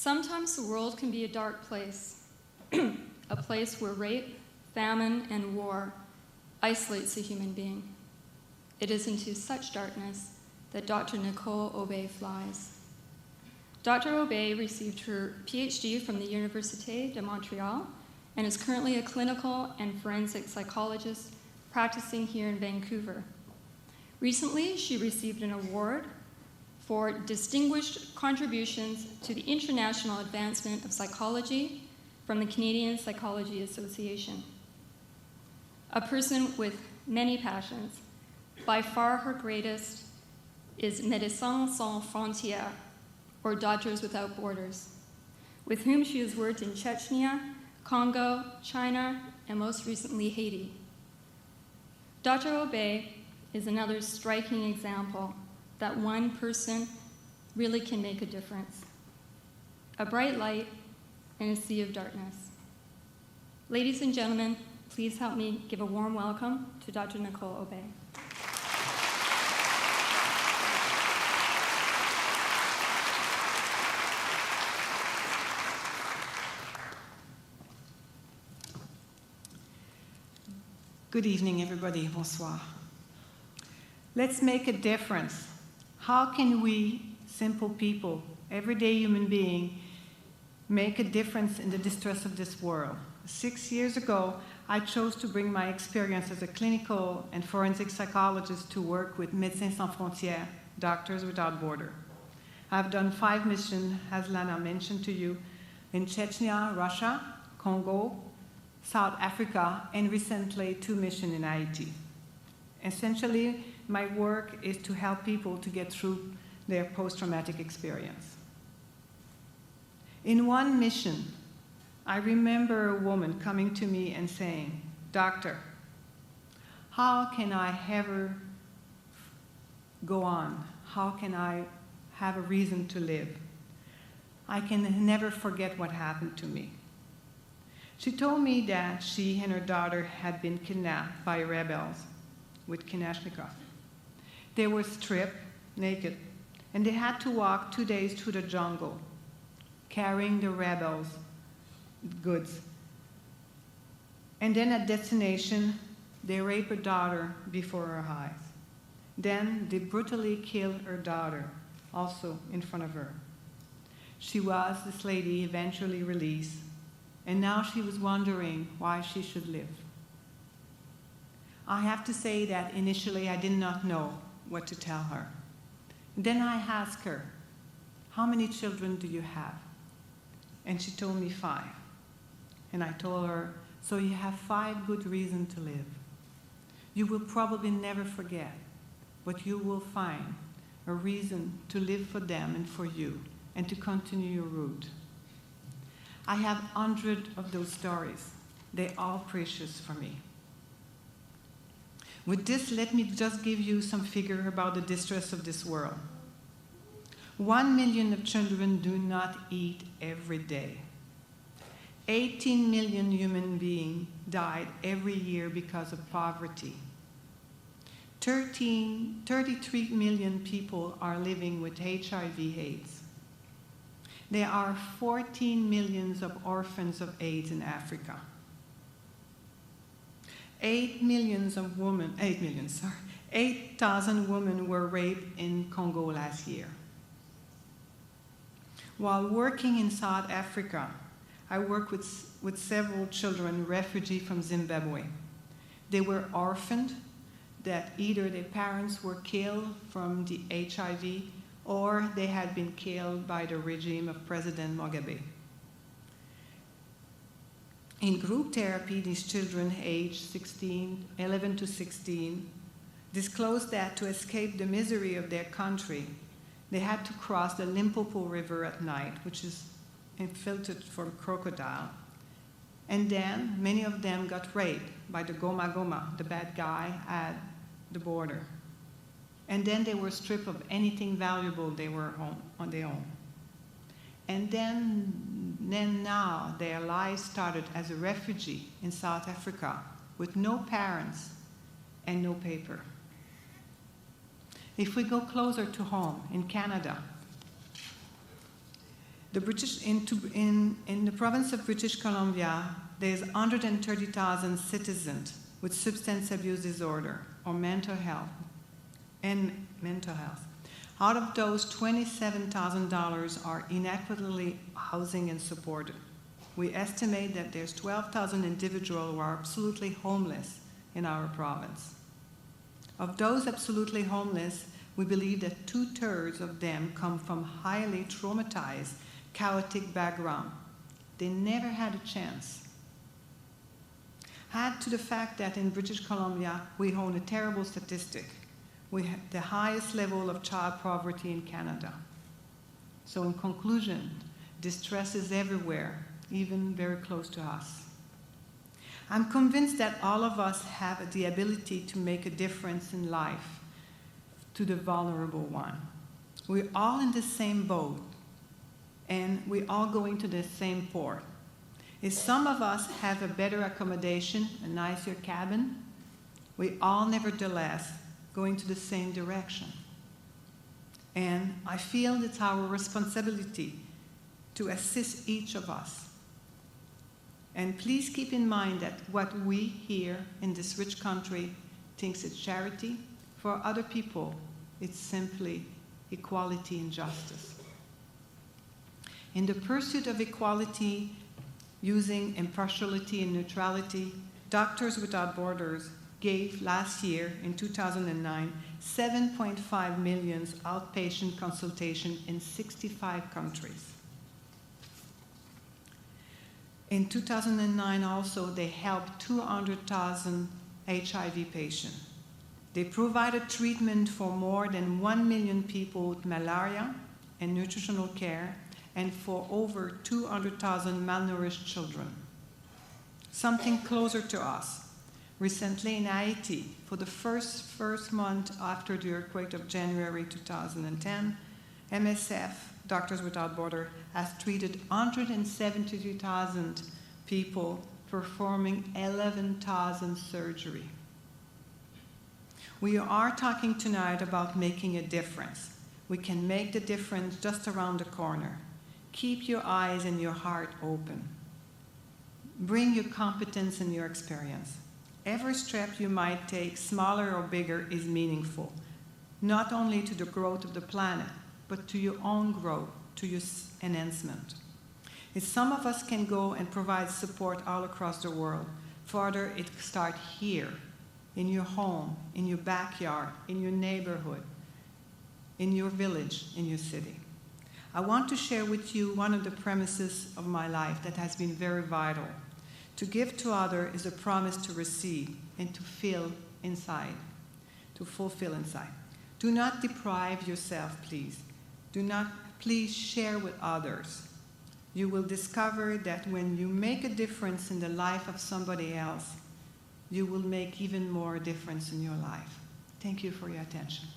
Sometimes the world can be a dark place, a place where rape, famine, and war isolates a human being. It is into such darkness that Dr. Nicole Aube flies. Dr. Aube received her PhD from the Université de Montréal and is currently a clinical and forensic psychologist practicing here in Vancouver. Recently, she received an award for distinguished contributions to the international advancement of psychology from the Canadian Psychology Association. A person with many passions, by far her greatest is Médecins Sans Frontières, or Doctors Without Borders, with whom she has worked in Chechnya, Congo, China, and most recently Haiti. Dr. Aube is another striking example that one person really can make a difference. A bright light in a sea of darkness. Ladies and gentlemen, please help me give a warm welcome to Dr. Nicole Aube. Good evening, everybody. Bonsoir. Let's make a difference. How can we, simple people, everyday human beings, make a difference in the distress of this world? 6 years ago, I chose to bring my experience as a clinical and forensic psychologist to work with Médecins Sans Frontières, Doctors Without Borders. I've done 5 missions, as Lana mentioned to you, in Chechnya, Russia, Congo, South Africa, and recently 2 missions in Haiti. Essentially, my work is to help people to get through their post-traumatic experience. In one mission, I remember a woman coming to me and saying, "Doctor, how can I ever go on? How can I have a reason to live? I can never forget what happened to me." She told me that she and her daughter had been kidnapped by rebels with Kalashnikov. They were stripped, naked, and they had to walk 2 days through the jungle, carrying the rebels' goods. And then at destination, they raped her daughter before her eyes. Then they brutally killed her daughter, also in front of her. She was, this lady, eventually released, and now she was wondering why she should live. I have to say that initially I did not know what to tell her. Then I asked her, "How many children do you have?" And she told me 5. And I told her, "So you have 5 good reasons to live. You will probably never forget, but you will find a reason to live for them and for you, and to continue your route." I have hundreds of those stories. They're all precious for me. With this, let me just give you some figure about the distress of this world. 1 million of children do not eat every day. 18 million human beings died every year because of poverty. 33 million people are living with HIV/AIDS. There are 14 million of orphans of AIDS in Africa. 8,000 women were raped in Congo last year. While working in South Africa, I worked with several children, refugees from Zimbabwe. They were orphaned, that either their parents were killed from the HIV or they had been killed by the regime of President Mugabe. In group therapy, these children aged 11 to 16 disclosed that to escape the misery of their country, they had to cross the Limpopo River at night, which is infiltrated from crocodile. And then many of them got raped by the Goma Goma, the bad guy at the border. And then they were stripped of anything valuable they were on their own. And then now their lives started as a refugee in South Africa with no parents and no paper. If we go closer to home, in Canada, In the province of British Columbia, there's 130,000 citizens with substance abuse disorder or mental health. Out of those, $27,000 are inadequately housing and supported. We estimate that there's 12,000 individuals who are absolutely homeless in our province. Of those absolutely homeless, we believe that 2/3 of them come from highly traumatized, chaotic background. They never had a chance. Add to the fact that in British Columbia, we own a terrible statistic. We have the highest level of child poverty in Canada. So in conclusion, distress is everywhere, even very close to us. I'm convinced that all of us have the ability to make a difference in life to the vulnerable one. We're all in the same boat, and we're all going to the same port. If some of us have a better accommodation, a nicer cabin, we all nevertheless going to the same direction. And I feel it's our responsibility to assist each of us. And please keep in mind that what we here in this rich country thinks it's charity, for other people, it's simply equality and justice. In the pursuit of equality, using impartiality and neutrality, Doctors Without Borders gave last year, in 2009, 7.5 million outpatient consultations in 65 countries. In 2009 also, they helped 200,000 HIV patients. They provided treatment for more than 1 million people with malaria and nutritional care, and for over 200,000 malnourished children. Something closer to us. Recently in Haiti, for the first month after the earthquake of January 2010, MSF, Doctors Without Borders, has treated 173,000 people, performing 11,000 surgeries. We are talking tonight about making a difference. We can make the difference just around the corner. Keep your eyes and your heart open. Bring your competence and your experience. Every step you might take, smaller or bigger, is meaningful, not only to the growth of the planet, but to your own growth, to your enhancement. If some of us can go and provide support all across the world, further it starts here, in your home, in your backyard, in your neighborhood, in your village, in your city. I want to share with you one of the premises of my life that has been very vital. To give to others is a promise to receive and to feel inside, to fulfill inside. Do not deprive yourself, please. Please share with others. You will discover that when you make a difference in the life of somebody else, you will make even more difference in your life. Thank you for your attention.